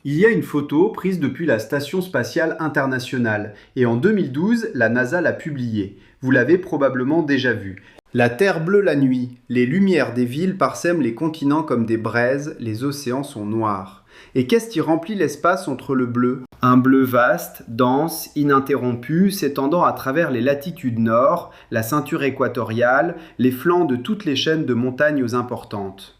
Il y a une photo prise depuis la Station spatiale internationale et en 2012, la NASA l'a publiée. Vous l'avez probablement déjà vue. La Terre bleue la nuit, les lumières des villes parsèment les continents comme des braises, les océans sont noirs. Et qu'est-ce qui remplit l'espace entre le bleu? Un bleu vaste, dense, ininterrompu, s'étendant à travers les latitudes nord, la ceinture équatoriale, les flancs de toutes les chaînes de montagnes importantes.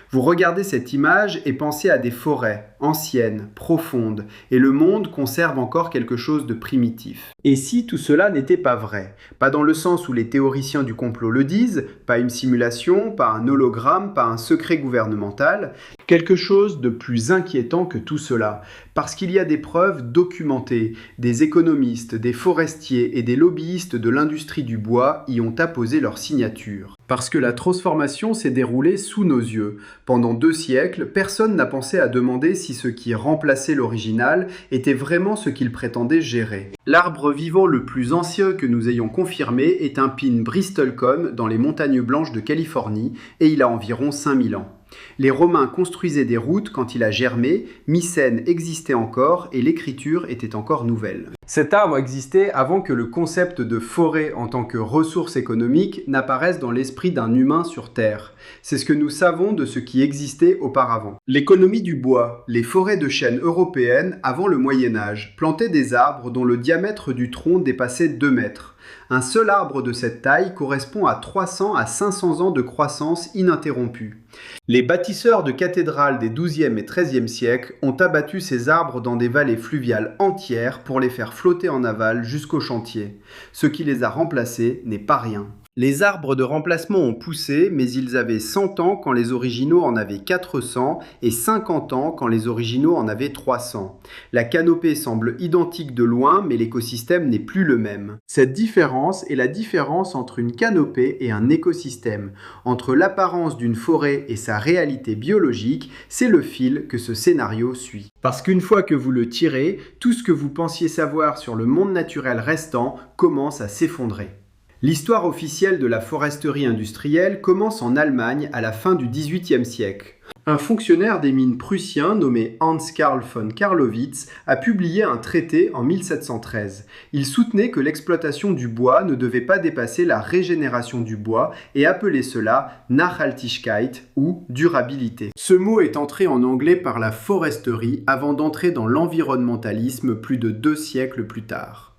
Vous regardez cette image et pensez à des forêts, anciennes, profondes, et le monde conserve encore quelque chose de primitif. Et si tout cela n'était pas vrai? Pas dans le sens où les théoriciens du complot le disent, pas une simulation, pas un hologramme, pas un secret gouvernemental, quelque chose de plus inquiétant que tout cela, parce qu'il y a des preuves documentées, des économistes, des forestiers et des lobbyistes de l'industrie du bois y ont apposé leur signature. Parce que la transformation s'est déroulée sous nos yeux. Pendant 2 siècles, personne n'a pensé à demander si ce qui remplaçait l'original était vraiment ce qu'il prétendait gérer. L'arbre vivant le plus ancien que nous ayons confirmé est un pin bristlecone dans les montagnes blanches de Californie et il a environ 5000 ans. Les Romains construisaient des routes quand il a germé, Mycène existait encore et l'écriture était encore nouvelle. Cet arbre existait avant que le concept de forêt en tant que ressource économique n'apparaisse dans l'esprit d'un humain sur Terre. C'est ce que nous savons de ce qui existait auparavant. L'économie du bois, les forêts de chênes européennes avant le Moyen-Âge plantaient des arbres dont le diamètre du tronc dépassait 2 mètres. Un seul arbre de cette taille correspond à 300 à 500 ans de croissance ininterrompue. Les bâtisseurs de cathédrales des XIIe et XIIIe siècles ont abattu ces arbres dans des vallées fluviales entières pour les faire flotter en aval jusqu'au chantier. Ce qui les a remplacés n'est pas rien. Les arbres de remplacement ont poussé, mais ils avaient 100 ans quand les originaux en avaient 400 et 50 ans quand les originaux en avaient 300. La canopée semble identique de loin, mais l'écosystème n'est plus le même. Cette différence est la différence entre une canopée et un écosystème. Entre l'apparence d'une forêt et sa réalité biologique, c'est le fil que ce scénario suit. Parce qu'une fois que vous le tirez, tout ce que vous pensiez savoir sur le monde naturel restant commence à s'effondrer. L'histoire officielle de la foresterie industrielle commence en Allemagne à la fin du XVIIIe siècle. Un fonctionnaire des mines prussien nommé Hans Carl von Carlowitz a publié un traité en 1713. Il soutenait que l'exploitation du bois ne devait pas dépasser la régénération du bois et appelait cela Nachhaltigkeit ou durabilité. Ce mot est entré en anglais par la foresterie avant d'entrer dans l'environnementalisme plus de 2 siècles plus tard.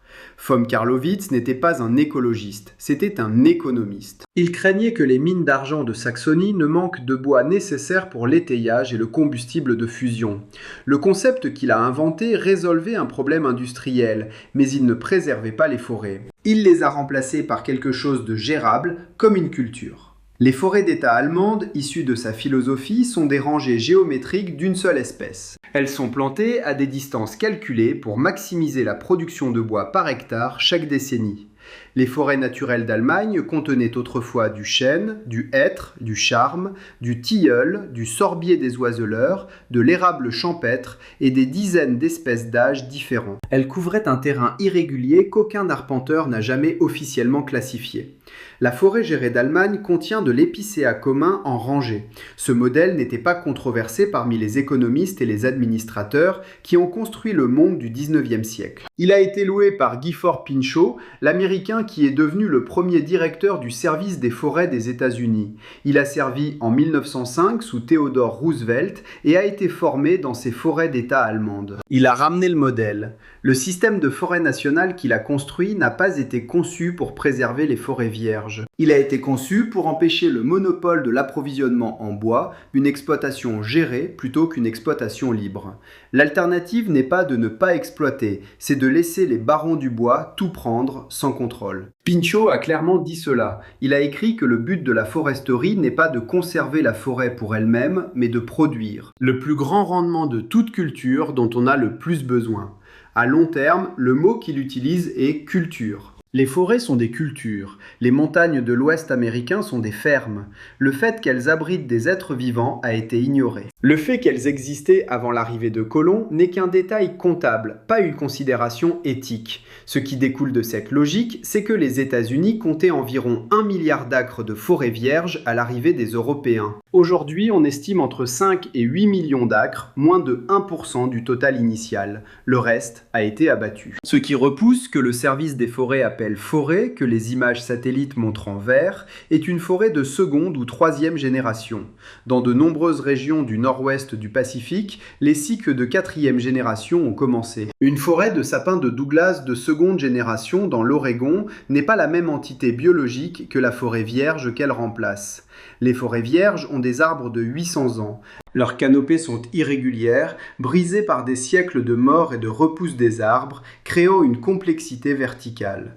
Von Carlowitz n'était pas un écologiste, c'était un économiste. Il craignait que les mines d'argent de Saxonie ne manquent de bois nécessaire pour l'étayage et le combustible de fusion. Le concept qu'il a inventé résolvait un problème industriel, mais il ne préservait pas les forêts. Il les a remplacées par quelque chose de gérable, comme une culture. Les forêts d'État allemandes, issues de sa philosophie, sont des rangées géométriques d'une seule espèce. Elles sont plantées à des distances calculées pour maximiser la production de bois par hectare chaque décennie. Les forêts naturelles d'Allemagne contenaient autrefois du chêne, du hêtre, du charme, du tilleul, du sorbier des oiseleurs, de l'érable champêtre et des dizaines d'espèces d'âges différents. Elles couvraient un terrain irrégulier qu'aucun arpenteur n'a jamais officiellement classifié. La forêt gérée d'Allemagne contient de l'épicéa commun en rangée. Ce modèle n'était pas controversé parmi les économistes et les administrateurs qui ont construit le monde du XIXe siècle. Il a été loué par Gifford Pinchot, l'Américain qui est devenu le premier directeur du service des forêts des États-Unis. Il a servi en 1905 sous Theodore Roosevelt et a été formé dans ces forêts d'État allemandes. Il a ramené le modèle. Le système de forêt nationale qu'il a construit n'a pas été conçu pour préserver les forêts vierges. Il a été conçu pour empêcher le monopole de l'approvisionnement en bois, une exploitation gérée plutôt qu'une exploitation libre. L'alternative n'est pas de ne pas exploiter, c'est de laisser les barons du bois tout prendre sans contrôle. Pinchot a clairement dit cela. Il a écrit que le but de la foresterie n'est pas de conserver la forêt pour elle-même, mais de produire le plus grand rendement de toute culture dont on a le plus besoin. À long terme, le mot qu'il utilise est culture. Les forêts sont des cultures, les montagnes de l'Ouest américain sont des fermes. Le fait qu'elles abritent des êtres vivants a été ignoré. Le fait qu'elles existaient avant l'arrivée de colons n'est qu'un détail comptable, pas une considération éthique. Ce qui découle de cette logique, c'est que les États-Unis comptaient environ 1 milliard d'acres de forêts vierges à l'arrivée des Européens. Aujourd'hui, on estime entre 5 et 8 millions d'acres, moins de 1% du total initial. Le reste a été abattu. Ce qui repousse que le service des forêts appelle forêt, que les images satellites montrent en vert, est une forêt de seconde ou troisième génération. Dans de nombreuses régions du nord-ouest du Pacifique, les cycles de quatrième génération ont commencé. Une forêt de sapins de Douglas de seconde génération dans l'Oregon n'est pas la même entité biologique que la forêt vierge qu'elle remplace. Les forêts vierges ont des arbres de 800 ans. Leurs canopées sont irrégulières, brisées par des siècles de mort et de repousse des arbres, créant une complexité verticale.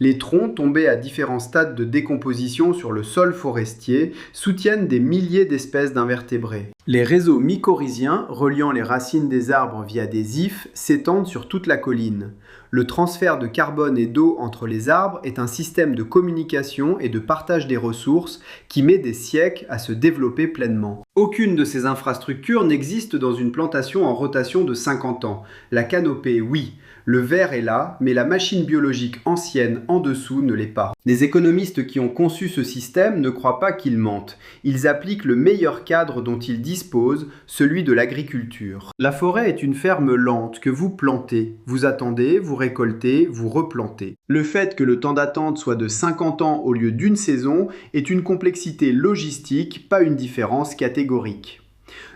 Les troncs, tombés à différents stades de décomposition sur le sol forestier, soutiennent des milliers d'espèces d'invertébrés. Les réseaux mycorhiziens, reliant les racines des arbres via des ifs, s'étendent sur toute la colline. Le transfert de carbone et d'eau entre les arbres est un système de communication et de partage des ressources qui met des siècles à se développer pleinement. Aucune de ces infrastructures n'existe dans une plantation en rotation de 50 ans. La canopée, oui. Le verre est là, mais la machine biologique ancienne en dessous ne l'est pas. Les économistes qui ont conçu ce système ne croient pas qu'ils mentent. Ils appliquent le meilleur cadre dont ils disposent, celui de l'agriculture. La forêt est une ferme lente que vous plantez. Vous attendez, vous récoltez, vous replantez. Le fait que le temps d'attente soit de 50 ans au lieu d'une saison est une complexité logistique, pas une différence catégorique.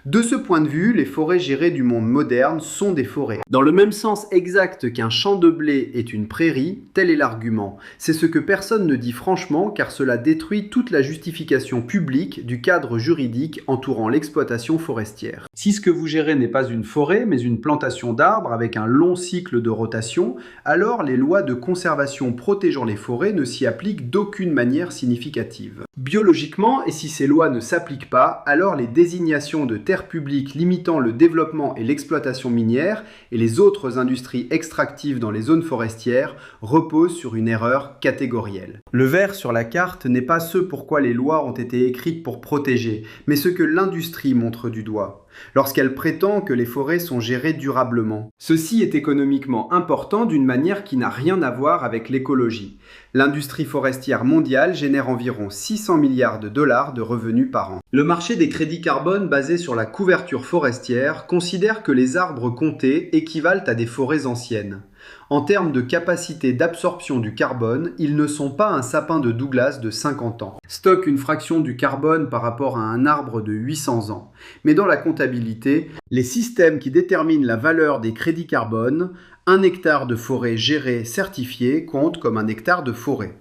De ce point de vue, les forêts gérées du monde moderne sont des forêts. Dans le même sens exact qu'un champ de blé est une prairie, tel est l'argument. C'est ce que personne ne dit franchement car cela détruit toute la justification publique du cadre juridique entourant l'exploitation forestière. Si ce que vous gérez n'est pas une forêt mais une plantation d'arbres avec un long cycle de rotation, alors les lois de conservation protégeant les forêts ne s'y appliquent d'aucune manière significative. Biologiquement, et si ces lois ne s'appliquent pas, alors les désignations de terres publiques limitant le développement et l'exploitation minière et les autres industries extractives dans les zones forestières reposent sur une erreur catégorielle. Le vert sur la carte n'est pas ce pourquoi les lois ont été écrites pour protéger, mais ce que l'industrie montre du doigt, lorsqu'elle prétend que les forêts sont gérées durablement. Ceci est économiquement important d'une manière qui n'a rien à voir avec l'écologie. L'industrie forestière mondiale génère environ 600 milliards de dollars de revenus par an. Le marché des crédits carbone basé sur la couverture forestière considère que les arbres comptés équivalent à des forêts anciennes. En termes de capacité d'absorption du carbone, ils ne sont pas un sapin de Douglas de 50 ans. Stockent une fraction du carbone par rapport à un arbre de 800 ans. Mais dans la comptabilité, les systèmes qui déterminent la valeur des crédits carbone, un hectare de forêt gérée certifiée compte comme un hectare de forêt.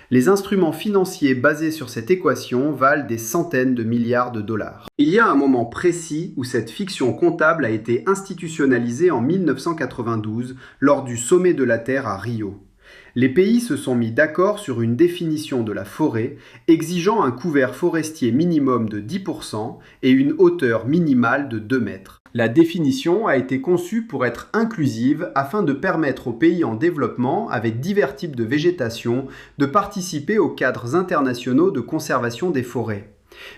Les instruments financiers basés sur cette équation valent des centaines de milliards de dollars. Il y a un moment précis où cette fiction comptable a été institutionnalisée en 1992 lors du sommet de la Terre à Rio. Les pays se sont mis d'accord sur une définition de la forêt exigeant un couvert forestier minimum de 10% et une hauteur minimale de 2 mètres. La définition a été conçue pour être inclusive afin de permettre aux pays en développement, avec divers types de végétation, de participer aux cadres internationaux de conservation des forêts.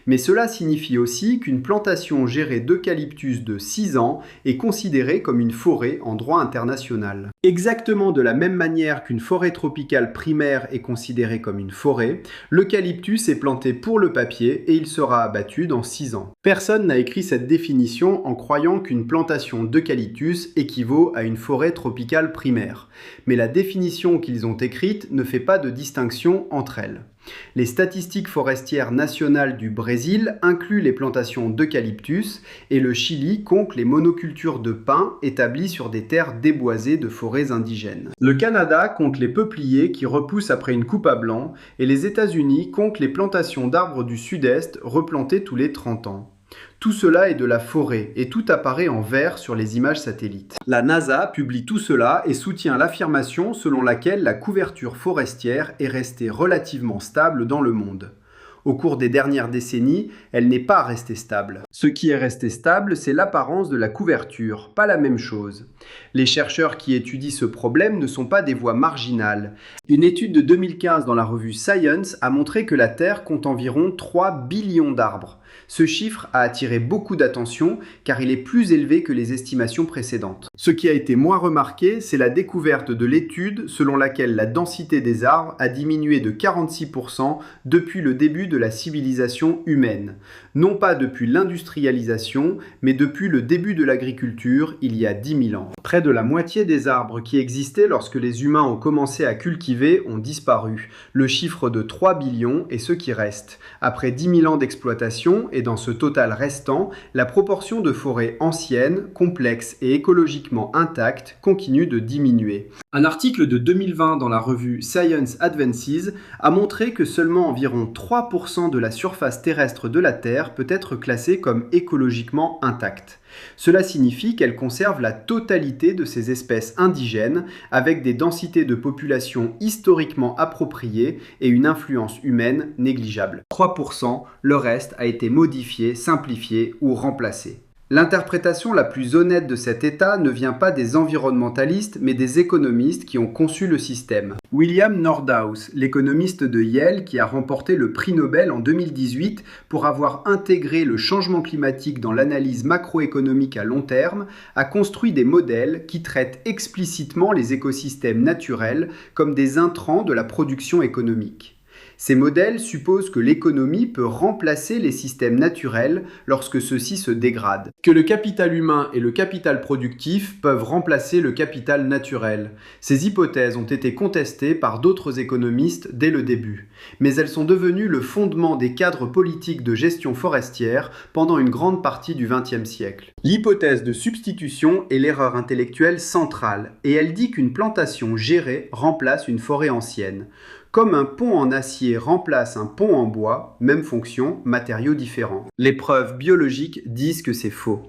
Mais cela signifie aussi qu'une plantation gérée d'eucalyptus de 6 ans est considérée comme une forêt en droit international. Exactement de la même manière qu'une forêt tropicale primaire est considérée comme une forêt, l'eucalyptus est planté pour le papier et il sera abattu dans 6 ans. Personne n'a écrit cette définition en croyant qu'une plantation d'eucalyptus équivaut à une forêt tropicale primaire. Mais la définition qu'ils ont écrite ne fait pas de distinction entre elles. Les statistiques forestières nationales du Brésil incluent les plantations d'eucalyptus et le Chili compte les monocultures de pins établies sur des terres déboisées de forêts indigènes. Le Canada compte les peupliers qui repoussent après une coupe à blanc et les États-Unis comptent les plantations d'arbres du sud-est replantées tous les 30 ans. Tout cela est de la forêt et tout apparaît en vert sur les images satellites. La NASA publie tout cela et soutient l'affirmation selon laquelle la couverture forestière est restée relativement stable dans le monde. Au cours des dernières décennies, elle n'est pas restée stable. Ce qui est resté stable, c'est l'apparence de la couverture, pas la même chose. Les chercheurs qui étudient ce problème ne sont pas des voix marginales. Une étude de 2015 dans la revue Science a montré que la Terre compte environ 3 billions d'arbres. Ce chiffre a attiré beaucoup d'attention car il est plus élevé que les estimations précédentes. Ce qui a été moins remarqué, c'est la découverte de l'étude selon laquelle la densité des arbres a diminué de 46% depuis le début de la civilisation humaine. Non pas depuis l'industrialisation, mais depuis le début de l'agriculture, il y a 10 000 ans. Près de la moitié des arbres qui existaient lorsque les humains ont commencé à cultiver ont disparu. Le chiffre de 3 billions est ce qui reste. Après 10 000 ans d'exploitation, et dans ce total restant, la proportion de forêts anciennes, complexes et écologiquement intactes continue de diminuer. Un article de 2020 dans la revue Science Advances a montré que seulement environ 3% de la surface terrestre de la Terre peut être classée comme écologiquement intacte. Cela signifie qu'elle conserve la totalité de ses espèces indigènes avec des densités de population historiquement appropriées et une influence humaine négligeable. 3%, le reste a été modifié, simplifié ou remplacé. L'interprétation la plus honnête de cet état ne vient pas des environnementalistes, mais des économistes qui ont conçu le système. William Nordhaus, l'économiste de Yale qui a remporté le prix Nobel en 2018 pour avoir intégré le changement climatique dans l'analyse macroéconomique à long terme, a construit des modèles qui traitent explicitement les écosystèmes naturels comme des intrants de la production économique. Ces modèles supposent que l'économie peut remplacer les systèmes naturels lorsque ceux-ci se dégradent. Que le capital humain et le capital productif peuvent remplacer le capital naturel. Ces hypothèses ont été contestées par d'autres économistes dès le début. Mais elles sont devenues le fondement des cadres politiques de gestion forestière pendant une grande partie du XXe siècle. L'hypothèse de substitution est l'erreur intellectuelle centrale, et elle dit qu'une plantation gérée remplace une forêt ancienne. Comme un pont en acier remplace un pont en bois, même fonction, matériaux différents. Les preuves biologiques disent que c'est faux.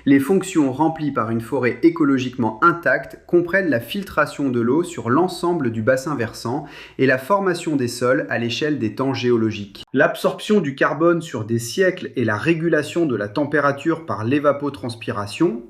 Les fonctions remplies par une forêt écologiquement intacte comprennent la filtration de l'eau sur l'ensemble du bassin versant et la formation des sols à l'échelle des temps géologiques. L'absorption du carbone sur des siècles et la régulation de la température par l'évapotranspiration,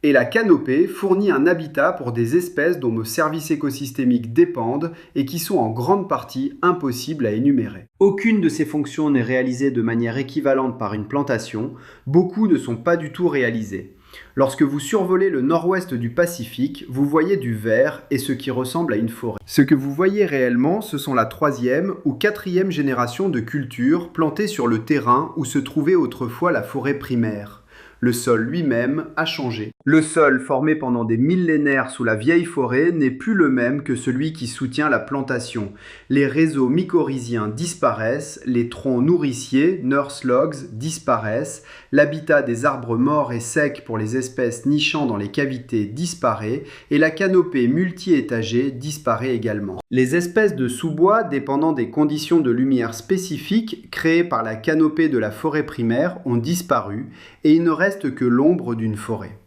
et la canopée fournit un habitat pour des espèces dont nos services écosystémiques dépendent et qui sont en grande partie impossibles à énumérer. Aucune de ces fonctions n'est réalisée de manière équivalente par une plantation, beaucoup ne sont pas du tout réalisées. Lorsque vous survolez le nord-ouest du Pacifique, vous voyez du vert et ce qui ressemble à une forêt. Ce que vous voyez réellement, ce sont la 3e ou 4e génération de cultures plantées sur le terrain où se trouvait autrefois la forêt primaire. Le sol lui-même a changé. Le sol formé pendant des millénaires sous la vieille forêt n'est plus le même que celui qui soutient la plantation. Les réseaux mycorhiziens disparaissent, les troncs nourriciers, nurse logs, disparaissent, l'habitat des arbres morts et secs pour les espèces nichant dans les cavités disparaît et la canopée multi-étagée disparaît également. Les espèces de sous-bois dépendant des conditions de lumière spécifiques créées par la canopée de la forêt primaire ont disparu et il ne reste que l'ombre d'une forêt.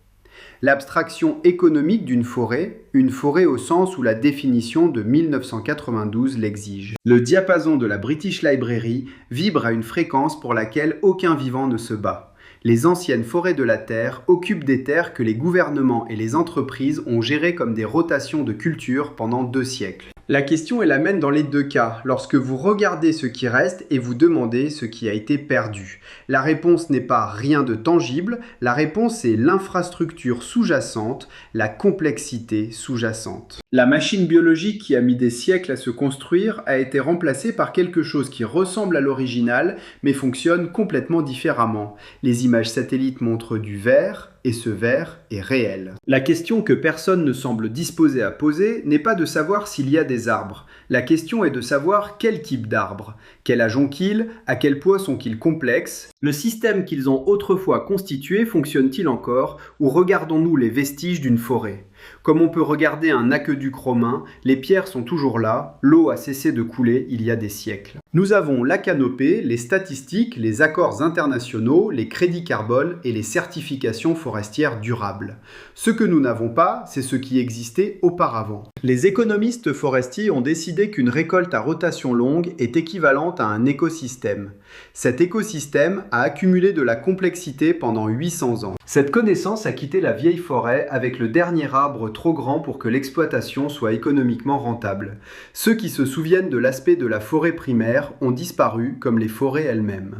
L'abstraction économique d'une forêt, une forêt au sens où la définition de 1992 l'exige. Le diapason de la British Library vibre à une fréquence pour laquelle aucun vivant ne se bat. Les anciennes forêts de la Terre occupent des terres que les gouvernements et les entreprises ont gérées comme des rotations de culture pendant 2 siècles. La question est la même dans les 2 cas, lorsque vous regardez ce qui reste et vous demandez ce qui a été perdu. La réponse n'est pas rien de tangible, la réponse est l'infrastructure sous-jacente, la complexité sous-jacente. La machine biologique qui a mis des siècles à se construire a été remplacée par quelque chose qui ressemble à l'original, mais fonctionne complètement différemment. Les images satellites montrent du vert, et ce vert est réel. La question que personne ne semble disposé à poser n'est pas de savoir s'il y a des arbres. La question est de savoir quel type d'arbres. Quel âge ont-ils? À quel point sont-ils complexes? Le système qu'ils ont autrefois constitué fonctionne-t-il encore? Ou regardons-nous les vestiges d'une forêt? Comme on peut regarder un aqueduc romain, les pierres sont toujours là, l'eau a cessé de couler il y a des siècles. Nous avons la canopée, les statistiques, les accords internationaux, les crédits carbone et les certifications forestières durables. Ce que nous n'avons pas, c'est ce qui existait auparavant. Les économistes forestiers ont décidé qu'une récolte à rotation longue est équivalente à un écosystème. Cet écosystème a accumulé de la complexité pendant 800 ans. Cette connaissance a quitté la vieille forêt avec le dernier arbre trop grand pour que l'exploitation soit économiquement rentable. Ceux qui se souviennent de l'aspect de la forêt primaire ont disparu comme les forêts elles-mêmes.